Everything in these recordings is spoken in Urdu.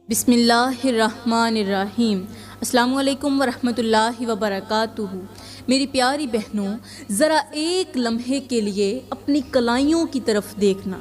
بسم اللہ الرحمن الرحیم۔ السلام علیکم ورحمۃ اللہ وبرکاتہ۔ میری پیاری بہنوں، ذرا ایک لمحے کے لیے اپنی کلائیوں کی طرف دیکھنا،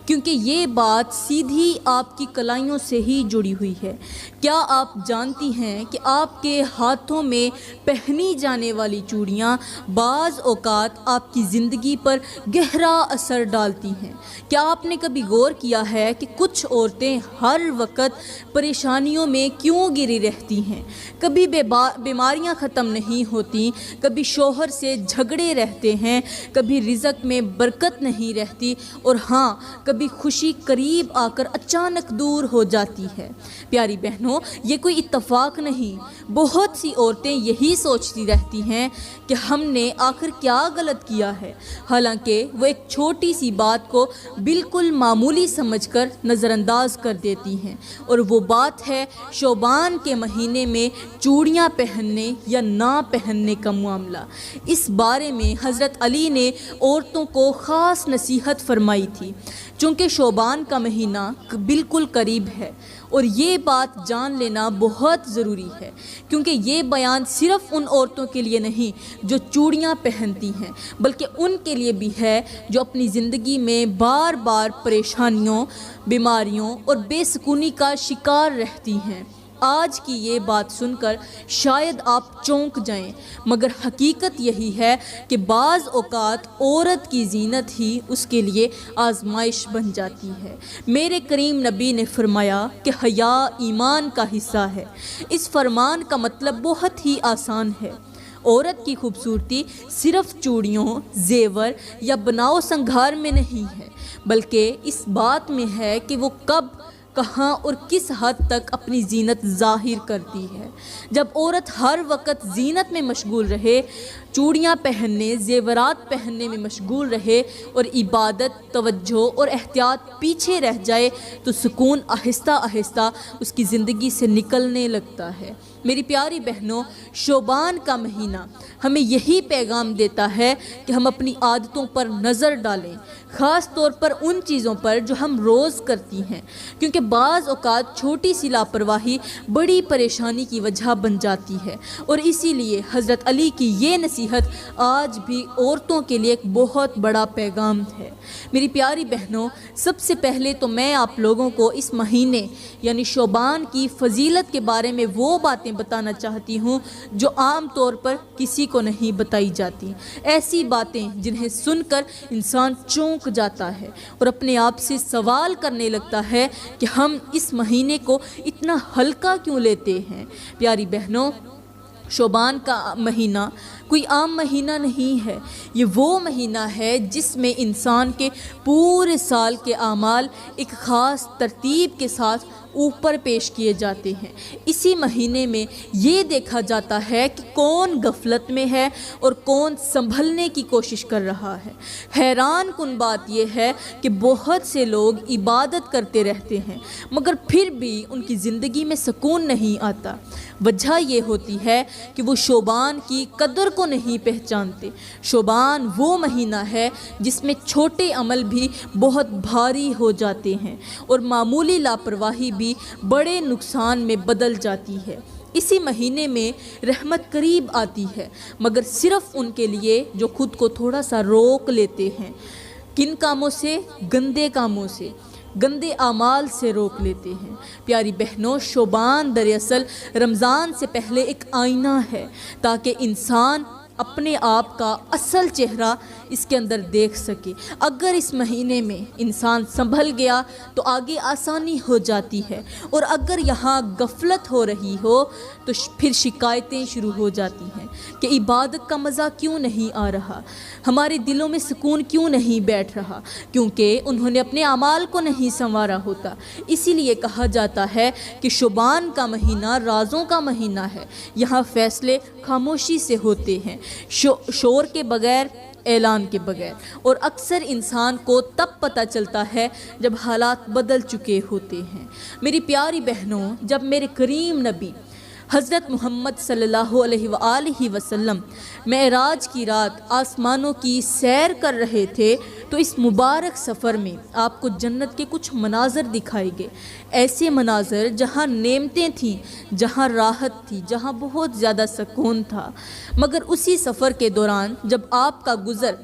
کیونکہ یہ بات سیدھی آپ کی کلائیوں سے ہی جڑی ہوئی ہے۔ کیا آپ جانتی ہیں کہ آپ کے ہاتھوں میں پہنی جانے والی چوڑیاں بعض اوقات آپ کی زندگی پر گہرا اثر ڈالتی ہیں؟ کیا آپ نے کبھی غور کیا ہے کہ کچھ عورتیں ہر وقت پریشانیوں میں کیوں گری رہتی ہیں؟ کبھی بیماریاں ختم نہیں ہوتی، کبھی شوہر سے جھگڑے رہتے ہیں، کبھی رزق میں برکت نہیں رہتی، اور ہاں، کبھی خوشی قریب آ کر اچانک دور ہو جاتی ہے۔ پیاری بہنوں، یہ کوئی اتفاق نہیں۔ بہت سی عورتیں یہی سوچتی رہتی ہیں کہ ہم نے آخر کیا غلط کیا ہے، حالانکہ وہ ایک چھوٹی سی بات کو بالکل معمولی سمجھ کر نظر انداز کر دیتی ہیں، اور وہ بات ہے شعبان کے مہینے میں چوڑیاں پہننے یا نہ پہننے کا معاملہ۔ اس بارے میں حضرت علی نے عورتوں کو خاص نصیحت فرمائی تھی، چونکہ شعبان کا مہینہ بالکل قریب ہے، اور یہ بات جان لینا بہت ضروری ہے، کیونکہ یہ بیان صرف ان عورتوں کے لیے نہیں جو چوڑیاں پہنتی ہیں، بلکہ ان کے لیے بھی ہے جو اپنی زندگی میں بار بار پریشانیوں، بیماریوں اور بے سکونی کا شکار رہتی ہیں۔ آج کی یہ بات سن کر شاید آپ چونک جائیں، مگر حقیقت یہی ہے کہ بعض اوقات عورت کی زینت ہی اس کے لیے آزمائش بن جاتی ہے۔ میرے کریم نبی نے فرمایا کہ حیا ایمان کا حصہ ہے۔ اس فرمان کا مطلب بہت ہی آسان ہے۔ عورت کی خوبصورتی صرف چوڑیوں، زیور یا بناؤ سنگھار میں نہیں ہے، بلکہ اس بات میں ہے کہ وہ کب، کہاں اور کس حد تک اپنی زینت ظاہر کرتی ہے۔ جب عورت ہر وقت زینت میں مشغول رہے، چوڑیاں پہننے، زیورات پہننے میں مشغول رہے، اور عبادت، توجہ اور احتیاط پیچھے رہ جائے، تو سکون آہستہ آہستہ اس کی زندگی سے نکلنے لگتا ہے۔ میری پیاری بہنوں، شعبان کا مہینہ ہمیں یہی پیغام دیتا ہے کہ ہم اپنی عادتوں پر نظر ڈالیں، خاص طور پر ان چیزوں پر جو ہم روز کرتی ہیں، کیونکہ بعض اوقات چھوٹی سی لاپرواہی بڑی پریشانی کی وجہ بن جاتی ہے، اور اسی لیے حضرت علی کی یہ نصیحت آج بھی عورتوں کے لیے ایک بہت بڑا پیغام ہے۔ میری پیاری بہنوں، سب سے پہلے تو میں آپ لوگوں کو اس مہینے یعنی شعبان کی فضیلت کے بارے میں وہ باتیں بتانا چاہتی ہوں جو عام طور پر کسی کو نہیں بتائی جاتی، ایسی باتیں جنہیں سن کر انسان چونک جاتا ہے اور اپنے آپ سے سوال کرنے لگتا ہے کہ ہم اس مہینے کو اتنا ہلکا کیوں لیتے ہیں۔ پیاری بہنوں، شعبان کا مہینہ کوئی عام مہینہ نہیں ہے، یہ وہ مہینہ ہے جس میں انسان کے پورے سال کے اعمال ایک خاص ترتیب کے ساتھ اوپر پیش کیے جاتے ہیں۔ اسی مہینے میں یہ دیکھا جاتا ہے کہ کون غفلت میں ہے اور کون سنبھلنے کی کوشش کر رہا ہے۔ حیران کن بات یہ ہے کہ بہت سے لوگ عبادت کرتے رہتے ہیں، مگر پھر بھی ان کی زندگی میں سکون نہیں آتا۔ وجہ یہ ہوتی ہے کہ وہ شعبان کی قدر کو نہیں پہچانتے۔ شعبان وہ مہینہ ہے جس میں چھوٹے عمل بھی بہت بھاری ہو جاتے ہیں، اور معمولی لاپرواہی بھی بڑے نقصان میں بدل جاتی ہے۔ اسی مہینے میں رحمت قریب آتی ہے، مگر صرف ان کے لیے جو خود کو تھوڑا سا روک لیتے ہیں۔ کن کاموں سے؟ گندے کاموں سے، گندے اعمال سے روک لیتے ہیں۔ پیاری بہنوں، شعبان دراصل رمضان سے پہلے ایک آئینہ ہے، تاکہ انسان اپنے آپ کا اصل چہرہ اس کے اندر دیکھ سکے۔ اگر اس مہینے میں انسان سنبھل گیا تو آگے آسانی ہو جاتی ہے، اور اگر یہاں غفلت ہو رہی ہو تو پھر شکایتیں شروع ہو جاتی ہیں کہ عبادت کا مزہ کیوں نہیں آ رہا، ہمارے دلوں میں سکون کیوں نہیں بیٹھ رہا، کیونکہ انہوں نے اپنے اعمال کو نہیں سنوارا ہوتا۔ اسی لیے کہا جاتا ہے کہ شعبان کا مہینہ رازوں کا مہینہ ہے، یہاں فیصلے خاموشی سے ہوتے ہیں، شور کے بغیر، اعلان کے بغیر، اور اکثر انسان کو تب پتہ چلتا ہے جب حالات بدل چکے ہوتے ہیں۔ میری پیاری بہنوں، جب میرے کریم نبی حضرت محمد صلی اللہ علیہ وآلہ وسلم معراج کی رات آسمانوں کی سیر کر رہے تھے تو اس مبارک سفر میں آپ کو جنت کے کچھ مناظر دکھائے گئے، ایسے مناظر جہاں نعمتیں تھیں، جہاں راحت تھی، جہاں بہت زیادہ سکون تھا۔ مگر اسی سفر کے دوران جب آپ کا گزر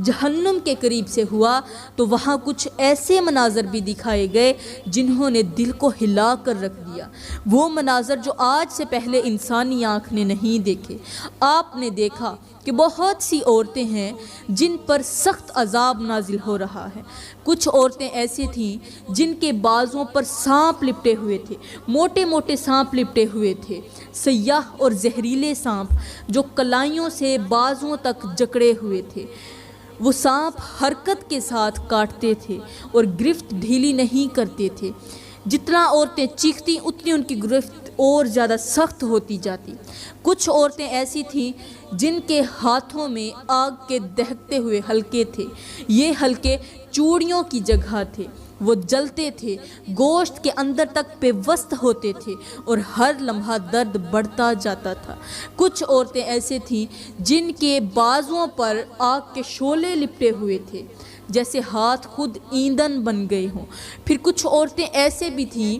جہنم کے قریب سے ہوا تو وہاں کچھ ایسے مناظر بھی دکھائے گئے جنہوں نے دل کو ہلا کر رکھ دیا، وہ مناظر جو آج سے پہلے انسانی آنکھ نے نہیں دیکھے۔ آپ نے دیکھا کہ بہت سی عورتیں ہیں جن پر سخت عذاب نازل ہو رہا ہے۔ کچھ عورتیں ایسی تھیں جن کے بازوں پر سانپ لپٹے ہوئے تھے، موٹے موٹے سانپ لپٹے ہوئے تھے، سیاہ اور زہریلے سانپ جو کلائیوں سے بازوں تک جکڑے ہوئے تھے۔ وہ سانپ حرکت کے ساتھ کاٹتے تھے اور گرفت ڈھیلی نہیں کرتے تھے۔ جتنا عورتیں چیختی اتنی ان کی گرفت اور زیادہ سخت ہوتی جاتی۔ کچھ عورتیں ایسی تھیں جن کے ہاتھوں میں آگ کے دہکتے ہوئے حلقے تھے، یہ حلقے چوڑیوں کی جگہ تھے، وہ جلتے تھے، گوشت کے اندر تک پیوست ہوتے تھے اور ہر لمحہ درد بڑھتا جاتا تھا۔ کچھ عورتیں ایسے تھیں جن کے بازوؤں پر آگ کے شعلے لپٹے ہوئے تھے، جیسے ہاتھ خود ایندھن بن گئے ہوں۔ پھر کچھ عورتیں ایسے بھی تھیں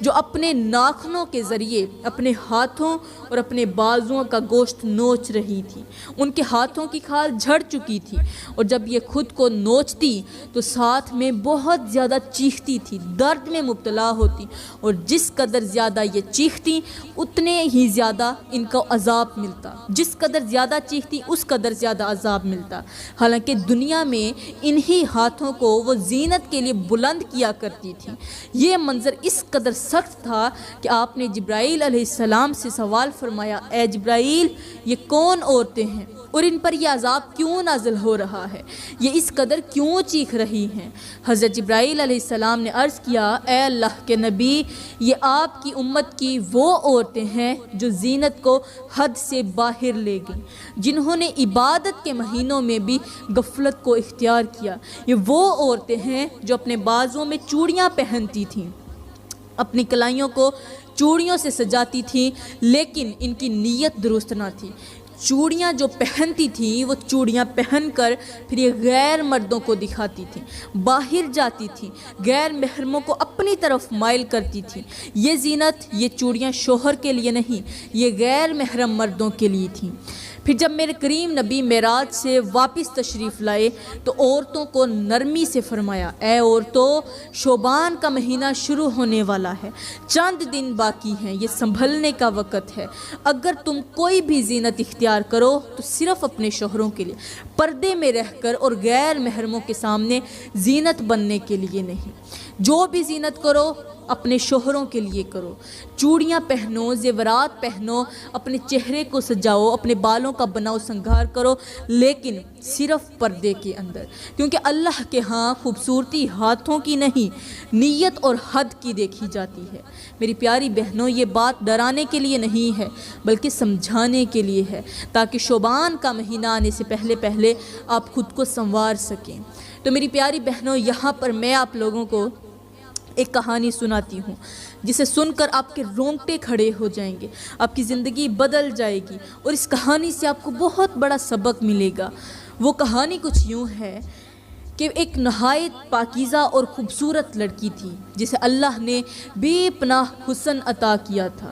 جو اپنے ناخنوں کے ذریعے اپنے ہاتھوں اور اپنے بازوؤں کا گوشت نوچ رہی تھی۔ ان کے ہاتھوں کی کھال جھڑ چکی تھی اور جب یہ خود کو نوچتی تو ساتھ میں بہت زیادہ چیختی تھی، درد میں مبتلا ہوتی، اور جس قدر زیادہ یہ چیختی اتنے ہی زیادہ ان کو عذاب ملتا، جس قدر زیادہ چیختی اس قدر زیادہ عذاب ملتا۔ حالانکہ دنیا میں انہی ہاتھوں کو وہ زینت کے لیے بلند کیا کرتی تھی۔ یہ منظر اس قدر سخت تھا کہ آپ نے جبرائیل علیہ السلام سے سوال فرمایا، اے جبرائیل، یہ کون عورتیں ہیں اور ان پر یہ عذاب کیوں نازل ہو رہا ہے؟ یہ اس قدر کیوں چیخ رہی ہیں؟ حضرت جبرائیل علیہ السلام نے عرض کیا، اے اللہ کے نبی، یہ آپ کی امت کی وہ عورتیں ہیں جو زینت کو حد سے باہر لے گئیں، جنہوں نے عبادت کے مہینوں میں بھی غفلت کو اختیار کیا۔ یہ وہ عورتیں ہیں جو اپنے بازوں میں چوڑیاں پہنتی تھیں، اپنی کلائیوں کو چوڑیوں سے سجاتی تھیں، لیکن ان کی نیت درست نہ تھی۔ چوڑیاں جو پہنتی تھیں وہ چوڑیاں پہن کر پھر یہ غیر مردوں کو دکھاتی تھیں، باہر جاتی تھیں، غیر محرموں کو اپنی طرف مائل کرتی تھیں۔ یہ زینت، یہ چوڑیاں شوہر کے لیے نہیں، یہ غیر محرم مردوں کے لیے تھیں۔ پھر جب میرے کریم نبی معراج سے واپس تشریف لائے تو عورتوں کو نرمی سے فرمایا، اے عورتوں، شعبان کا مہینہ شروع ہونے والا ہے، چند دن باقی ہیں، یہ سنبھلنے کا وقت ہے۔ اگر تم کوئی بھی زینت اختیار کرو تو صرف اپنے شوہروں کے لیے، پردے میں رہ کر اور غیر محرموں کے سامنے زینت بننے کے لیے نہیں۔ جو بھی زینت کرو اپنے شوہروں کے لیے کرو، چوڑیاں پہنو، زیورات پہنو، اپنے چہرے کو سجاؤ، اپنے بالوں کا بناؤ سنگھار کرو، لیکن صرف پردے کے اندر، کیونکہ اللہ کے ہاں خوبصورتی ہاتھوں کی نہیں، نیت اور حد کی دیکھی جاتی ہے۔ میری پیاری بہنوں، یہ بات ڈرانے کے لیے نہیں ہے بلکہ سمجھانے کے لیے ہے، تاکہ شعبان کا مہینہ آنے سے پہلے پہلے آپ خود کو سنوار سکیں۔ تو میری پیاری بہنوں، یہاں پر میں آپ لوگوں کو ایک کہانی سناتی ہوں جسے سن کر آپ کے رونگٹے کھڑے ہو جائیں گے، آپ کی زندگی بدل جائے گی اور اس کہانی سے آپ کو بہت بڑا سبق ملے گا۔ وہ کہانی کچھ یوں ہے کہ ایک نہایت پاکیزہ اور خوبصورت لڑکی تھی جسے اللہ نے بے پناہ حسن عطا کیا تھا۔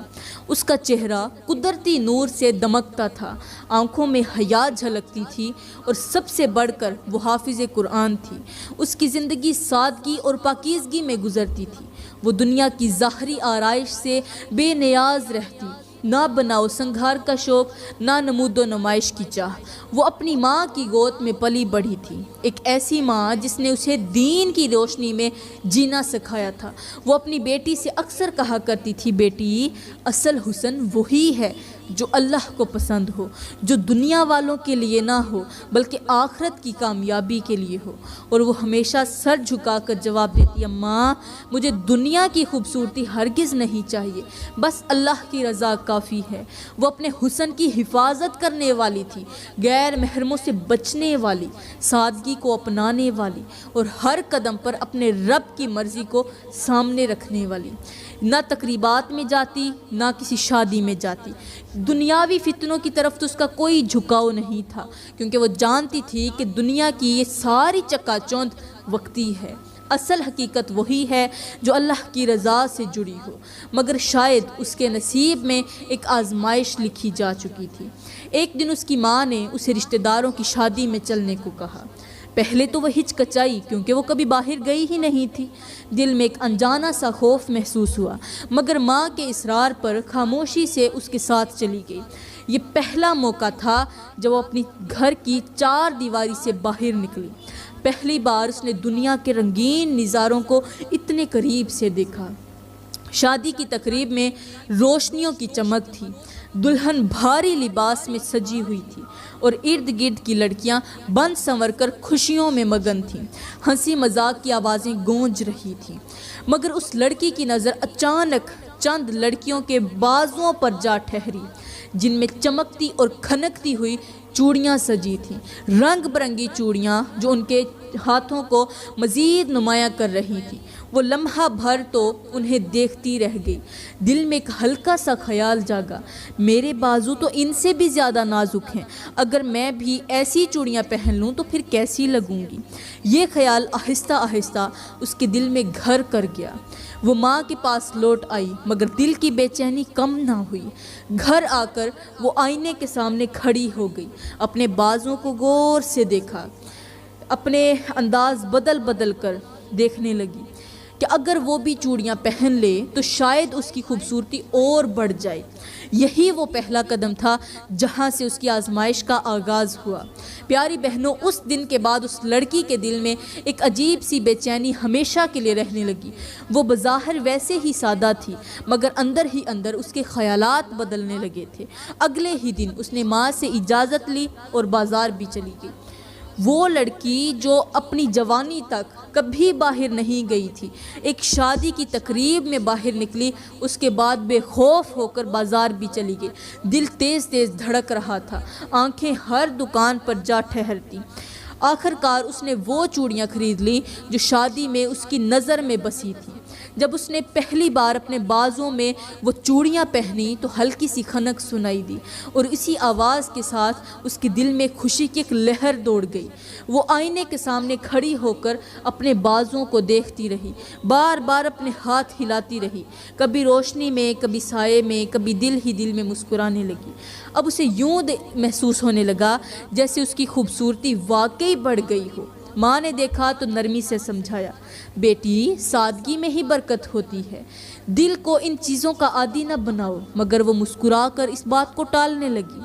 اس کا چہرہ قدرتی نور سے دمکتا تھا، آنکھوں میں حیا جھلکتی تھی اور سب سے بڑھ کر وہ حافظ قرآن تھی۔ اس کی زندگی سادگی اور پاکیزگی میں گزرتی تھی۔ وہ دنیا کی ظاہری آرائش سے بے نیاز رہتی، نہ بناؤ سنگھار کا شوق، نہ نمود و نمائش کی چاہ۔ وہ اپنی ماں کی گود میں پلی بڑھی تھی، ایک ایسی ماں جس نے اسے دین کی روشنی میں جینا سکھایا تھا۔ وہ اپنی بیٹی سے اکثر کہا کرتی تھی، بیٹی، اصل حسن وہی ہے جو اللہ کو پسند ہو، جو دنیا والوں کے لیے نہ ہو بلکہ آخرت کی کامیابی کے لیے ہو۔ اور وہ ہمیشہ سر جھکا کر جواب دیتی، اماں، مجھے دنیا کی خوبصورتی ہرگز نہیں چاہیے، بس اللہ کی رضا کافی ہے۔ وہ اپنے حسن کی حفاظت کرنے والی تھی، غیر محرموں سے بچنے والی، سادگی کو اپنانے والی اور ہر قدم پر اپنے رب کی مرضی کو سامنے رکھنے والی۔ نہ تقریبات میں جاتی، نہ کسی شادی میں جاتی۔ دنیاوی فتنوں کی طرف تو اس کا کوئی جھکاؤ نہیں تھا، کیونکہ وہ جانتی تھی کہ دنیا کی یہ ساری چکا چوند وقتی ہے۔ اصل حقیقت وہی ہے جو اللہ کی رضا سے جڑی ہو، مگر شاید اس کے نصیب میں ایک آزمائش لکھی جا چکی تھی۔ ایک دن اس کی ماں نے اسے رشتہ داروں کی شادی میں چلنے کو کہا۔ پہلے تو وہ ہچکچائی، کیونکہ وہ کبھی باہر گئی ہی نہیں تھی۔ دل میں ایک انجانا سا خوف محسوس ہوا، مگر ماں کے اصرار پر خاموشی سے اس کے ساتھ چلی گئی۔ یہ پہلا موقع تھا جب وہ اپنی گھر کی چار دیواری سے باہر نکلی۔ پہلی بار اس نے دنیا کے رنگین نظاروں کو اتنے قریب سے دیکھا۔ شادی کی تقریب میں روشنیوں کی چمک تھی، دلہن بھاری لباس میں سجی ہوئی تھی اور ارد گرد کی لڑکیاں بند سنور کر خوشیوں میں مگن تھیں۔ ہنسی مذاق کی آوازیں گونج رہی تھیں، مگر اس لڑکی کی نظر اچانک چند لڑکیوں کے بازوؤں پر جا ٹھہری، جن میں چمکتی اور کھنکتی ہوئی چوڑیاں سجی تھیں، رنگ برنگی چوڑیاں جو ان کے ہاتھوں کو مزید نمایاں کر رہی تھیں۔ وہ لمحہ بھر تو انہیں دیکھتی رہ گئی۔ دل میں ایک ہلکا سا خیال جاگا، میرے بازو تو ان سے بھی زیادہ نازک ہیں، اگر میں بھی ایسی چوڑیاں پہن لوں تو پھر کیسی لگوں گی۔ یہ خیال آہستہ آہستہ اس کے دل میں گھر کر گیا۔ وہ ماں کے پاس لوٹ آئی، مگر دل کی بے چینی کم نہ ہوئی۔ گھر آ کر وہ آئینے کے سامنے کھڑی ہو گئی، اپنے بازوں کو غور سے دیکھا، اپنے انداز بدل بدل کر دیکھنے لگی کہ اگر وہ بھی چوڑیاں پہن لے تو شاید اس کی خوبصورتی اور بڑھ جائے۔ یہی وہ پہلا قدم تھا جہاں سے اس کی آزمائش کا آغاز ہوا۔ پیاری بہنوں، اس دن کے بعد اس لڑکی کے دل میں ایک عجیب سی بے چینی ہمیشہ کے لیے رہنے لگی۔ وہ بظاہر ویسے ہی سادہ تھی، مگر اندر ہی اندر اس کے خیالات بدلنے لگے تھے۔ اگلے ہی دن اس نے ماں سے اجازت لی اور بازار بھی چلی گئی۔ وہ لڑکی جو اپنی جوانی تک کبھی باہر نہیں گئی تھی، ایک شادی کی تقریب میں باہر نکلی، اس کے بعد بے خوف ہو کر بازار بھی چلی گئی۔ دل تیز تیز دھڑک رہا تھا، آنکھیں ہر دکان پر جا ٹھہرتی۔ آخر کار اس نے وہ چوڑیاں خرید لی جو شادی میں اس کی نظر میں بسی تھی۔ جب اس نے پہلی بار اپنے بازوں میں وہ چوڑیاں پہنی تو ہلکی سی کھنک سنائی دی، اور اسی آواز کے ساتھ اس کے دل میں خوشی کی ایک لہر دوڑ گئی۔ وہ آئینے کے سامنے کھڑی ہو کر اپنے بازوں کو دیکھتی رہی، بار بار اپنے ہاتھ ہلاتی رہی، کبھی روشنی میں، کبھی سائے میں، کبھی دل ہی دل میں مسکرانے لگی۔ اب اسے یوں محسوس ہونے لگا جیسے اس کی خوبصورتی واقعی بڑھ گئی ہو۔ ماں نے دیکھا تو نرمی سے سمجھایا، بیٹی، سادگی میں ہی برکت ہوتی ہے، دل کو ان چیزوں کا عادی نہ بناؤ۔ مگر وہ مسکرا کر اس بات کو ٹالنے لگی۔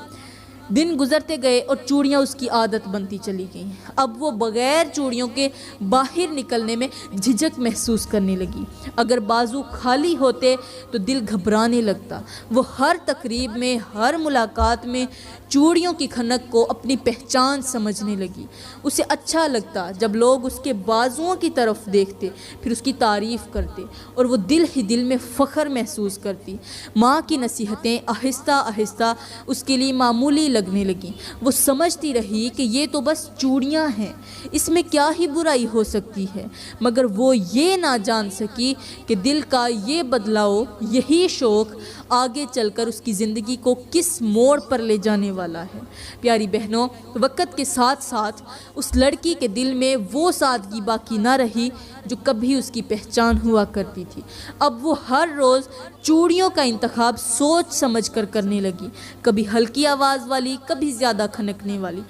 دن گزرتے گئے اور چوڑیاں اس کی عادت بنتی چلی گئیں۔ اب وہ بغیر چوڑیوں کے باہر نکلنے میں جھجک محسوس کرنے لگی۔ اگر بازو خالی ہوتے تو دل گھبرانے لگتا۔ وہ ہر تقریب میں، ہر ملاقات میں چوڑیوں کی کھنک کو اپنی پہچان سمجھنے لگی۔ اسے اچھا لگتا جب لوگ اس کے بازوؤں کی طرف دیکھتے، پھر اس کی تعریف کرتے، اور وہ دل ہی دل میں فخر محسوس کرتی۔ ماں کی نصیحتیں آہستہ آہستہ اس کے لیے معمولی لگنے لگیں۔ وہ سمجھتی رہی کہ یہ تو بس چوڑیاں ہیں، اس میں کیا ہی برائی ہو سکتی ہے، مگر وہ یہ نہ جان سکی کہ دل کا یہ بدلاؤ، یہی شوق آگے چل کر اس کی زندگی کو کس موڑ پر لے جانے والا ہے۔ پیاری بہنوں، وقت کے ساتھ ساتھ اس لڑکی کے دل میں وہ سادگی باقی نہ رہی جو کبھی اس کی پہچان ہوا کرتی تھی۔ اب وہ ہر روز چوڑیوں کا انتخاب سوچ سمجھ کر کرنے لگی، کبھی ہلکی آواز والی، کبھی زیادہ کھنکنے والی،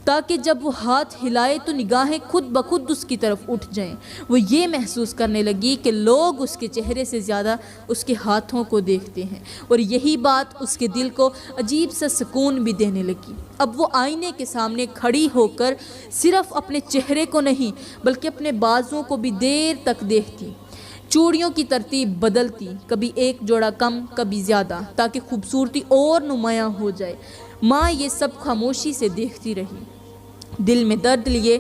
تاکہ جب وہ ہاتھ ہلائے تو نگاہیں خود بخود اس کی طرف اٹھ جائیں۔ وہ یہ محسوس کرنے لگی کہ لوگ اس کے چہرے سے زیادہ اس کے ہاتھوں کو دیکھتے ہیں، اور یہی بات اس کے دل کو عجیب سا سکون بھی دینے لگی۔ اب وہ آئینے کے سامنے کھڑی ہو کر صرف اپنے چہرے کو نہیں بلکہ اپنے بازوں کو بھی دیر تک دیکھتی۔ چوڑیوں کی ترتیب بدلتی، کبھی ایک جوڑا کم، کبھی زیادہ، تاکہ خوبصورتی اور نمایاں ہو جائے۔ ماں یہ سب خاموشی سے دیکھتی رہی، دل میں درد لیے۔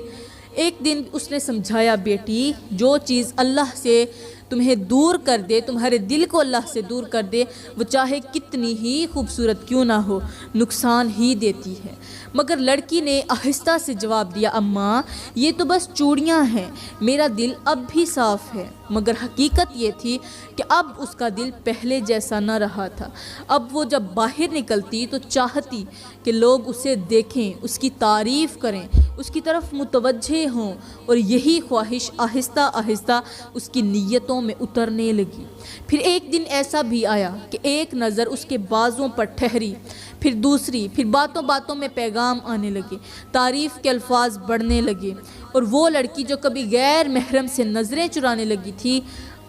ایک دن اس نے سمجھایا، بیٹی، جو چیز اللہ سے تمہیں دور کر دے، تمہارے دل کو اللہ سے دور کر دے، وہ چاہے کتنی ہی خوبصورت کیوں نہ ہو نقصان ہی دیتی ہے۔ مگر لڑکی نے آہستہ سے جواب دیا، اماں یہ تو بس چوڑیاں ہیں، میرا دل اب بھی صاف ہے۔ مگر حقیقت یہ تھی کہ اب اس کا دل پہلے جیسا نہ رہا تھا۔ اب وہ جب باہر نکلتی تو چاہتی کہ لوگ اسے دیکھیں، اس کی تعریف کریں، اس کی طرف متوجہ ہوں، اور یہی خواہش آہستہ آہستہ اس کی نیتوں میں اترنے لگی۔ پھر ایک دن ایسا بھی آیا کہ ایک نظر اس کے بازوں پر ٹھہری، پھر دوسری، پھر باتوں باتوں میں پیغام آنے لگے، تعریف کے الفاظ بڑھنے لگے، اور وہ لڑکی جو کبھی غیر محرم سے نظریں چرانے لگی تھی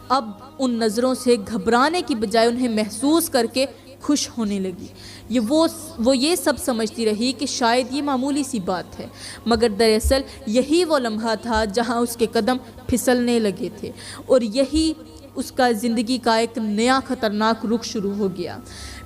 اب ان نظروں سے گھبرانے کی بجائے انہیں محسوس کر کے خوش ہونے لگی۔ وہ یہ سب سمجھتی رہی کہ شاید یہ معمولی سی بات ہے، مگر دراصل یہی وہ لمحہ تھا جہاں اس کے قدم پھسلنے لگے تھے، اور یہی اس کا زندگی کا ایک نیا خطرناک رخ شروع ہو گیا۔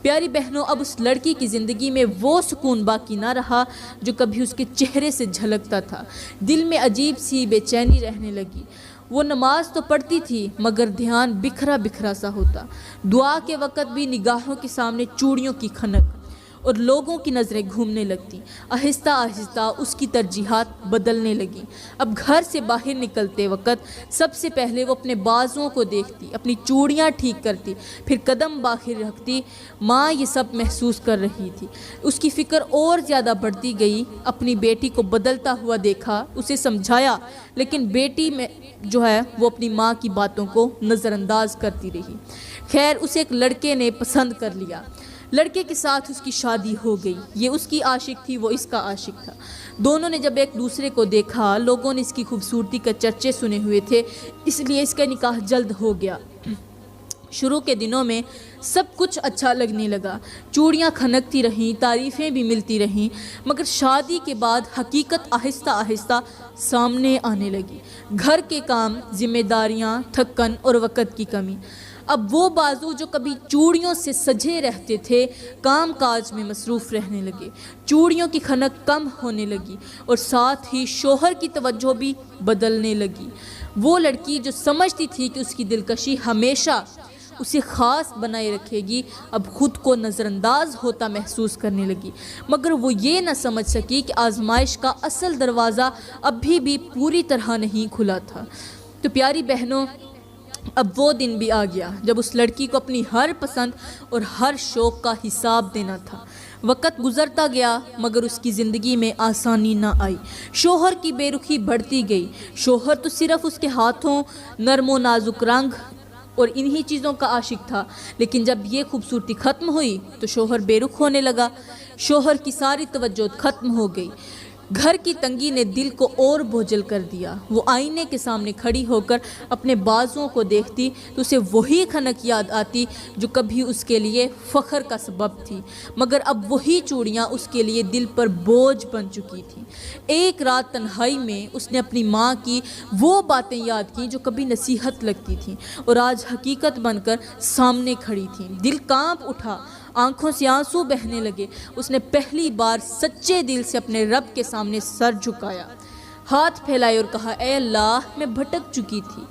پیاری بہنوں، اب اس لڑکی کی زندگی میں وہ سکون باقی نہ رہا جو کبھی اس کے چہرے سے جھلکتا تھا۔ دل میں عجیب سی بے چینی رہنے لگی۔ وہ نماز تو پڑھتی تھی مگر دھیان بکھرا بکھرا سا ہوتا۔ دعا کے وقت بھی نگاہوں کے سامنے چوڑیوں کی کھنک اور لوگوں کی نظریں گھومنے لگتی۔ آہستہ آہستہ اس کی ترجیحات بدلنے لگیں۔ اب گھر سے باہر نکلتے وقت سب سے پہلے وہ اپنے بازوؤں کو دیکھتی، اپنی چوڑیاں ٹھیک کرتی، پھر قدم باہر رکھتی۔ ماں یہ سب محسوس کر رہی تھی۔ اس کی فکر اور زیادہ بڑھتی گئی۔ اپنی بیٹی کو بدلتا ہوا دیکھا، اسے سمجھایا، لیکن بیٹی میں جو ہے وہ اپنی ماں کی باتوں کو نظر انداز کرتی رہی۔ خیر، اسے ایک لڑکے نے پسند کر لیا۔ لڑکے کے ساتھ اس کی شادی ہو گئی۔ یہ اس کی عاشق تھی، وہ اس کا عاشق تھا۔ دونوں نے جب ایک دوسرے کو دیکھا، لوگوں نے اس کی خوبصورتی کے چرچے سنے ہوئے تھے، اس لیے اس کا نکاح جلد ہو گیا۔ شروع کے دنوں میں سب کچھ اچھا لگنے لگا، چوڑیاں کھنکتی رہیں، تعریفیں بھی ملتی رہیں، مگر شادی کے بعد حقیقت آہستہ آہستہ سامنے آنے لگی۔ گھر کے کام، ذمہ داریاں، تھکن اور وقت کی کمی۔ اب وہ بازو جو کبھی چوڑیوں سے سجے رہتے تھے کام کاج میں مصروف رہنے لگے، چوڑیوں کی کھنک کم ہونے لگی، اور ساتھ ہی شوہر کی توجہ بھی بدلنے لگی۔ وہ لڑکی جو سمجھتی تھی کہ اس کی دلکشی ہمیشہ اسے خاص بنائے رکھے گی، اب خود کو نظر انداز ہوتا محسوس کرنے لگی، مگر وہ یہ نہ سمجھ سکی کہ آزمائش کا اصل دروازہ ابھی بھی پوری طرح نہیں کھلا تھا۔ تو پیاری بہنوں، اب وہ دن بھی آ گیا جب اس لڑکی کو اپنی ہر پسند اور ہر شوق کا حساب دینا تھا۔ وقت گزرتا گیا مگر اس کی زندگی میں آسانی نہ آئی۔ شوہر کی بے رخی بڑھتی گئی۔ شوہر تو صرف اس کے ہاتھوں نرم و نازک رنگ اور انہی چیزوں کا عاشق تھا، لیکن جب یہ خوبصورتی ختم ہوئی تو شوہر بے رخ ہونے لگا۔ شوہر کی ساری توجہ ختم ہو گئی۔ گھر کی تنگی نے دل کو اور بوجھل کر دیا۔ وہ آئینے کے سامنے کھڑی ہو کر اپنے بازوؤں کو دیکھتی تو اسے وہی کھنک یاد آتی جو کبھی اس کے لیے فخر کا سبب تھی، مگر اب وہی چوڑیاں اس کے لیے دل پر بوجھ بن چکی تھیں۔ ایک رات تنہائی میں اس نے اپنی ماں کی وہ باتیں یاد کیں جو کبھی نصیحت لگتی تھیں اور آج حقیقت بن کر سامنے کھڑی تھیں۔ دل کانپ اٹھا، آنکھوں سے آنسو بہنے لگے۔ اس نے پہلی بار سچے دل سے اپنے رب کے سامنے سر جھکایا، ہاتھ پھیلائے اور کہا، اے اللہ، میں بھٹک چکی تھی،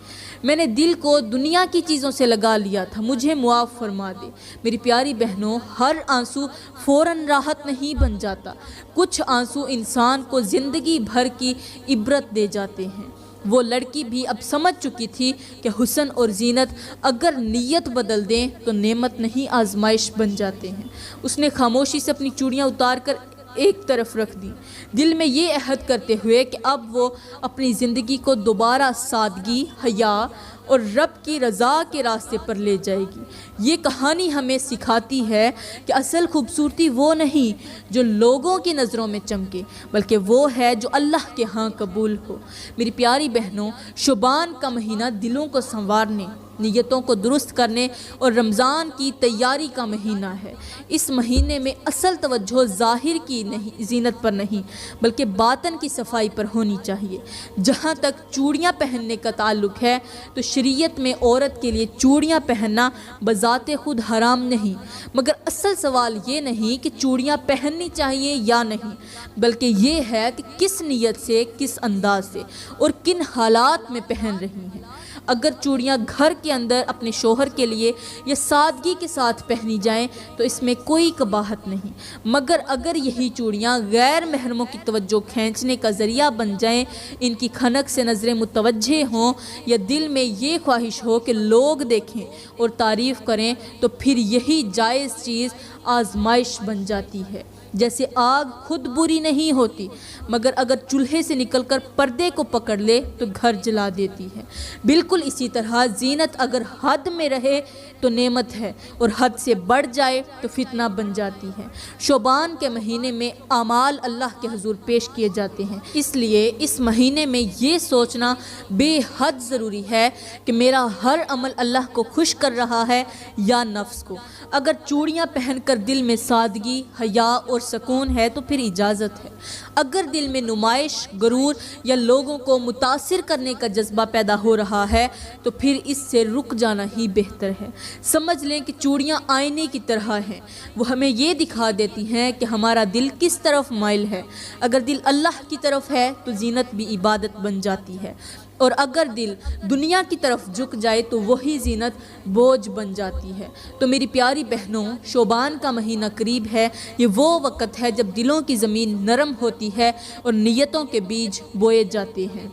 میں نے دل کو دنیا کی چیزوں سے لگا لیا تھا، مجھے معاف فرما دے۔ میری پیاری بہنوں، ہر آنسو فوراً راحت نہیں بن جاتا۔ کچھ آنسو انسان کو زندگی بھر کی عبرت دے جاتے ہیں۔ وہ لڑکی بھی اب سمجھ چکی تھی کہ حسن اور زینت اگر نیت بدل دیں تو نعمت نہیں آزمائش بن جاتے ہیں۔ اس نے خاموشی سے اپنی چوڑیاں اتار کر ایک طرف رکھ دی، دل میں یہ عہد کرتے ہوئے کہ اب وہ اپنی زندگی کو دوبارہ سادگی، حیا اور رب کی رضا کے راستے پر لے جائے گی۔ یہ کہانی ہمیں سکھاتی ہے کہ اصل خوبصورتی وہ نہیں جو لوگوں کی نظروں میں چمکے، بلکہ وہ ہے جو اللہ کے ہاں قبول ہو۔ میری پیاری بہنوں، شعبان کا مہینہ دلوں کو سنوارنے، نیتوں کو درست کرنے اور رمضان کی تیاری کا مہینہ ہے۔ اس مہینے میں اصل توجہ ظاہر کی زینت پر نہیں بلکہ باطن کی صفائی پر ہونی چاہیے۔ جہاں تک چوڑیاں پہننے کا تعلق ہے تو شریعت میں عورت کے لیے چوڑیاں پہننا بذات خود حرام نہیں، مگر اصل سوال یہ نہیں کہ چوڑیاں پہننی چاہیے یا نہیں، بلکہ یہ ہے کہ کس نیت سے، کس انداز سے اور کن حالات میں پہن رہی ہیں۔ اگر چوڑیاں گھر کے اندر اپنے شوہر کے لیے یا سادگی کے ساتھ پہنی جائیں تو اس میں کوئی قباحت نہیں، مگر اگر یہی چوڑیاں غیر محرموں کی توجہ کھینچنے کا ذریعہ بن جائیں، ان کی کھنک سے نظریں متوجہ ہوں یا دل میں یہ خواہش ہو کہ لوگ دیکھیں اور تعریف کریں، تو پھر یہی جائز چیز آزمائش بن جاتی ہے۔ جیسے آگ خود بری نہیں ہوتی، مگر اگر چولہے سے نکل کر پردے کو پکڑ لے تو گھر جلا دیتی ہے، بالکل اسی طرح زینت اگر حد میں رہے تو نعمت ہے اور حد سے بڑھ جائے تو فتنہ بن جاتی ہے۔ شعبان کے مہینے میں اعمال اللہ کے حضور پیش کیے جاتے ہیں، اس لیے اس مہینے میں یہ سوچنا بے حد ضروری ہے کہ میرا ہر عمل اللہ کو خوش کر رہا ہے یا نفس کو۔ اگر چوڑیاں پہن کر دل میں سادگی، حیا اور سکون ہے تو پھر اجازت ہے۔ اگر دل میں نمائش، غرور یا لوگوں کو متاثر کرنے کا جذبہ پیدا ہو رہا ہے تو پھر اس سے رک جانا ہی بہتر ہے۔ سمجھ لیں کہ چوڑیاں آئینے کی طرح ہیں، وہ ہمیں یہ دکھا دیتی ہیں کہ ہمارا دل کس طرف مائل ہے۔ اگر دل اللہ کی طرف ہے تو زینت بھی عبادت بن جاتی ہے، اور اگر دل دنیا کی طرف جھک جائے تو وہی زینت بوجھ بن جاتی ہے۔ تو میری پیاری بہنوں، شعبان کا مہینہ قریب ہے۔ یہ وہ وقت ہے جب دلوں کی زمین نرم ہوتی ہے اور نیتوں کے بیج بوئے جاتے ہیں۔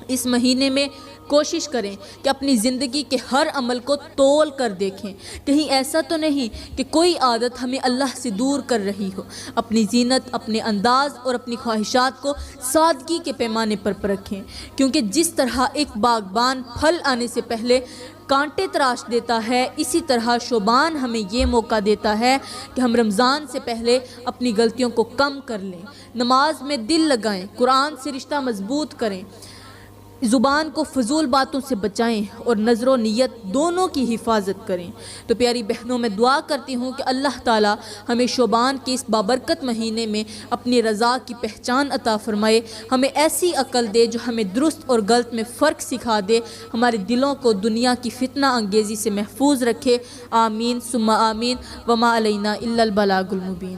اس مہینے میں کوشش کریں کہ اپنی زندگی کے ہر عمل کو تول کر دیکھیں، کہیں ایسا تو نہیں کہ کوئی عادت ہمیں اللہ سے دور کر رہی ہو۔ اپنی زینت، اپنے انداز اور اپنی خواہشات کو سادگی کے پیمانے پر پرکھیں، کیونکہ جس طرح ایک باغبان پھل آنے سے پہلے کانٹے تراش دیتا ہے، اسی طرح شعبان ہمیں یہ موقع دیتا ہے کہ ہم رمضان سے پہلے اپنی غلطیوں کو کم کر لیں، نماز میں دل لگائیں، قرآن سے رشتہ مضبوط کریں، زبان کو فضول باتوں سے بچائیں اور نظر و نیت دونوں کی حفاظت کریں۔ تو پیاری بہنوں، میں دعا کرتی ہوں کہ اللہ تعالی ہمیں شعبان کے اس بابرکت مہینے میں اپنی رضا کی پہچان عطا فرمائے، ہمیں ایسی عقل دے جو ہمیں درست اور غلط میں فرق سکھا دے، ہمارے دلوں کو دنیا کی فتنہ انگیزی سے محفوظ رکھے۔ آمین ثم آمین، وما علینا الا البلاغ المبین۔